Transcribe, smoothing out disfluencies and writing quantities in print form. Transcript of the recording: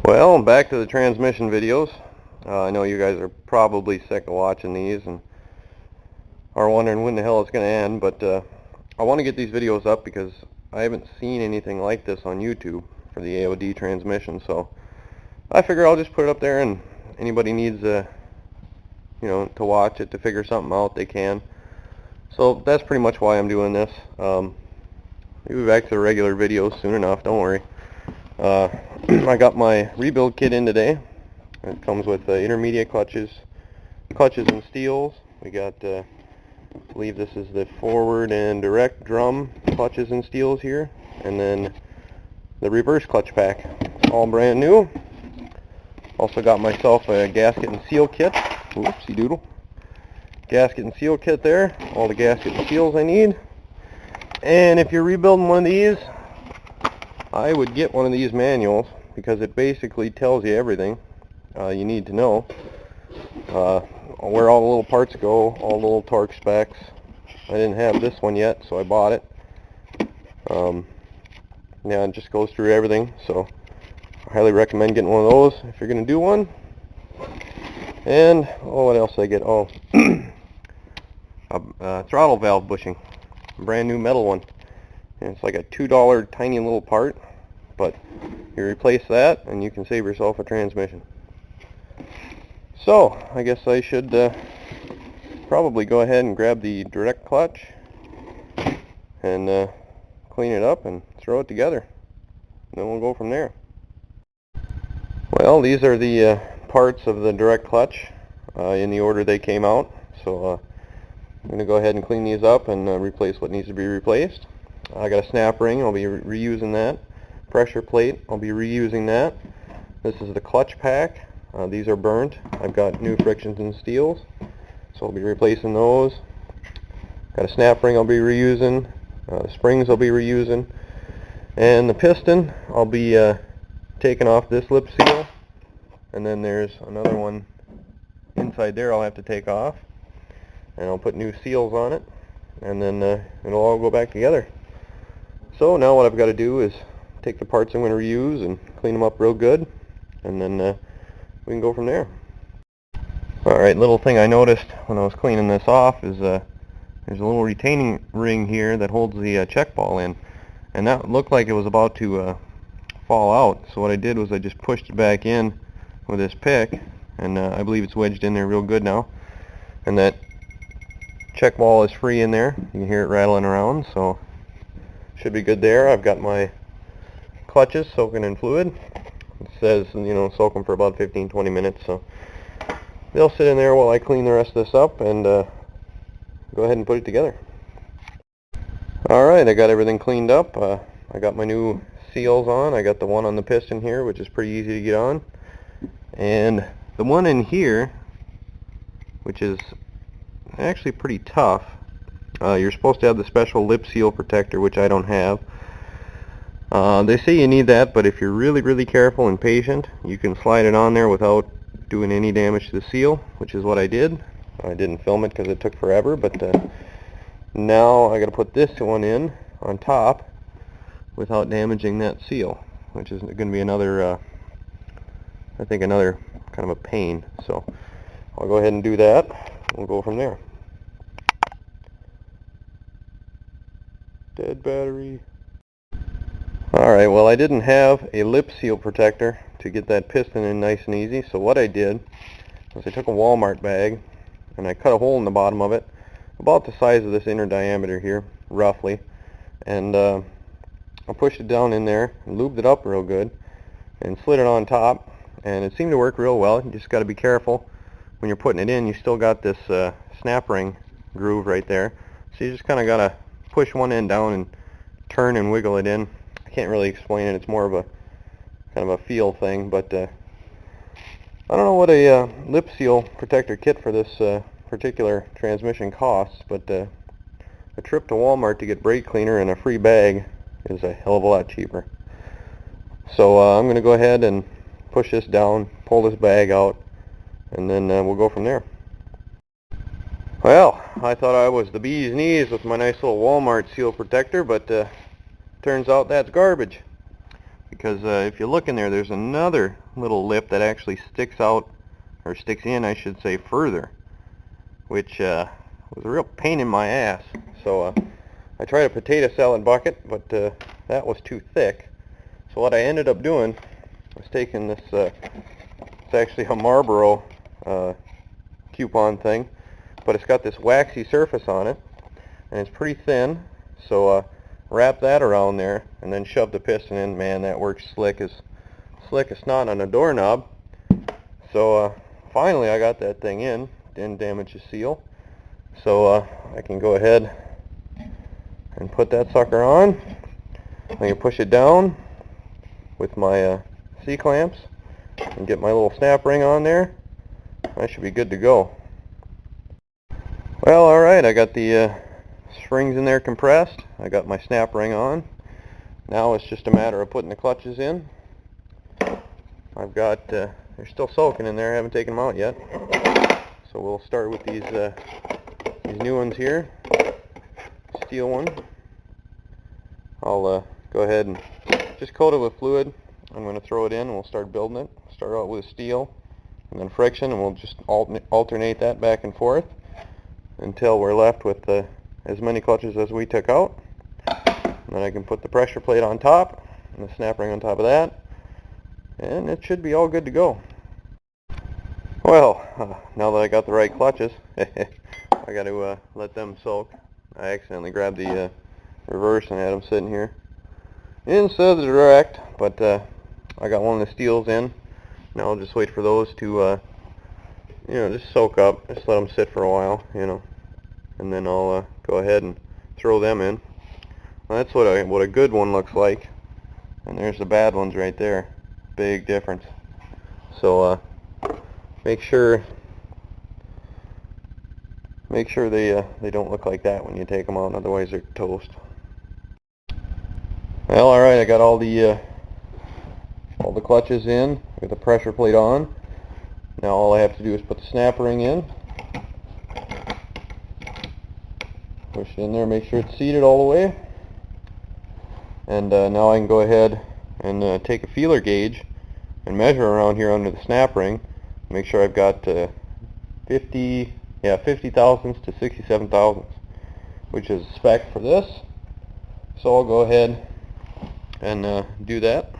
Well, back to the transmission videos. I know you guys are probably sick of watching these and are wondering when the hell it's going to end, but I want to get these videos up because I haven't seen anything like this on YouTube for the AOD transmission, so I figure I'll just put it up there, and anybody needs to watch it, to figure something out, they can. So that's pretty much why I'm doing this. We'll be back to the regular videos soon enough, don't worry. I got my rebuild kit in today. It comes with intermediate clutches and steels. We got, I believe this is the forward and direct drum clutches and steels here, and then the reverse clutch pack, all brand new. Also got myself a gasket and seal kit. Whoopsie doodle. Gasket and seal kit there, all the gasket and seals I need. And if you're rebuilding one of these, I would get one of these manuals because it basically tells you everything you need to know. Where all the little parts go, all the little torque specs. I didn't have this one yet, so I bought it. Yeah, it just goes through everything, so I highly recommend getting one of those if you're going to do one. And, what else did I get? Throttle valve bushing. Brand new metal one. And it's like a $2 tiny little part, but you replace that and you can save yourself a transmission. So I guess I should probably go ahead and grab the direct clutch and clean it up and throw it together, and then we'll go from there. Well, these are the parts of the direct clutch in the order they came out, so I'm going to go ahead and clean these up and replace what needs to be replaced. I got a snap ring, I'll be reusing that. Pressure plate, I'll be reusing that. This is the clutch pack. These are burnt. I've got new frictions and steels, so I'll be replacing those. Got a snap ring I'll be reusing. The springs I'll be reusing. And the piston, I'll be taking off this lip seal. And then there's another one inside there I'll have to take off. And I'll put new seals on it. And then it'll all go back together. So now what I've got to do is take the parts I'm going to reuse and clean them up real good, and then we can go from there. Alright, little thing I noticed when I was cleaning this off is there's a little retaining ring here that holds the check ball in, and that looked like it was about to fall out. So what I did was I just pushed it back in with this pick, and I believe it's wedged in there real good now, and that check ball is free in there. You can hear it rattling around, so should be good there. I've got my clutches soaking in fluid. It says, soak them for about 15-20 minutes, so they'll sit in there while I clean the rest of this up and go ahead and put it together. Alright, I got everything cleaned up. I got my new seals on. I got the one on the piston here, which is pretty easy to get on, and the one in here, which is actually pretty tough. You're supposed to have the special lip seal protector, which I don't have. They say you need that, but if you're really careful and patient, you can slide it on there without doing any damage to the seal, which is what I did. I didn't film it because it took forever, but now I got to put this one in on top without damaging that seal, which is going to be another, I think another kind of a pain. So I'll go ahead and do that. We'll go from there. Dead battery. Alright, well, I didn't have a lip seal protector to get that piston in nice and easy, so what I did was I took a Walmart bag and I cut a hole in the bottom of it about the size of this inner diameter here, roughly, and I pushed it down in there and lubed it up real good and slid it on top, and it seemed to work real well. You just got to be careful when you're putting it in. You still got this snap ring groove right there, so you just kind of got to push one end down and turn and wiggle it in. I can't really explain it. It's more of a kind of a feel thing, but I don't know what a lip seal protector kit for this particular transmission costs, but a trip to Walmart to get brake cleaner and a free bag is a hell of a lot cheaper. So I'm going to go ahead and push this down, pull this bag out, and then we'll go from there. Well, I thought I was the bee's knees with my nice little Walmart seal protector, but turns out that's garbage. because if you look in there, there's another little lip that actually sticks out, or sticks in, I should say, further, which was a real pain in my ass. So I tried a potato salad bucket, but that was too thick. So what I ended up doing was taking this, it's actually a Marlboro coupon thing, but it's got this waxy surface on it, and it's pretty thin. So wrap that around there, and then shove the piston in. Man, that works slick as snot on a doorknob. So finally I got that thing in. Didn't damage the seal. So I can go ahead and put that sucker on. I can push it down with my C-clamps and get my little snap ring on there. I should be good to go. Well, alright, I got the springs in there compressed. I got my snap ring on. Now it's just a matter of putting the clutches in. I've got, they're still soaking in there, I haven't taken them out yet. So we'll start with these new ones here. Steel one. I'll go ahead and just coat it with fluid. I'm going to throw it in and we'll start building it. Start out with steel and then friction, and we'll just alternate that back and forth until we're left with as many clutches as we took out. And then I can put the pressure plate on top and the snap ring on top of that, and it should be all good to go. Well, now that I got the right clutches, I got to let them soak. I accidentally grabbed the reverse and had them sitting here instead of the direct, but I got one of the steels in. Now I'll just wait for those to just soak up. Just let them sit for a while, and then I'll go ahead and throw them in. Well, that's what a good one looks like, and there's the bad ones right there. Big difference. So make sure they don't look like that when you take them out, otherwise they're toast. Well, alright, I got all the clutches in with the pressure plate on. Now all I have to do is put the snap ring in, push it in there, make sure it's seated all the way, and now I can go ahead and take a feeler gauge and measure around here under the snap ring, make sure I've got 50 thousandths to 67 thousandths, which is spec for this. So I'll go ahead and do that.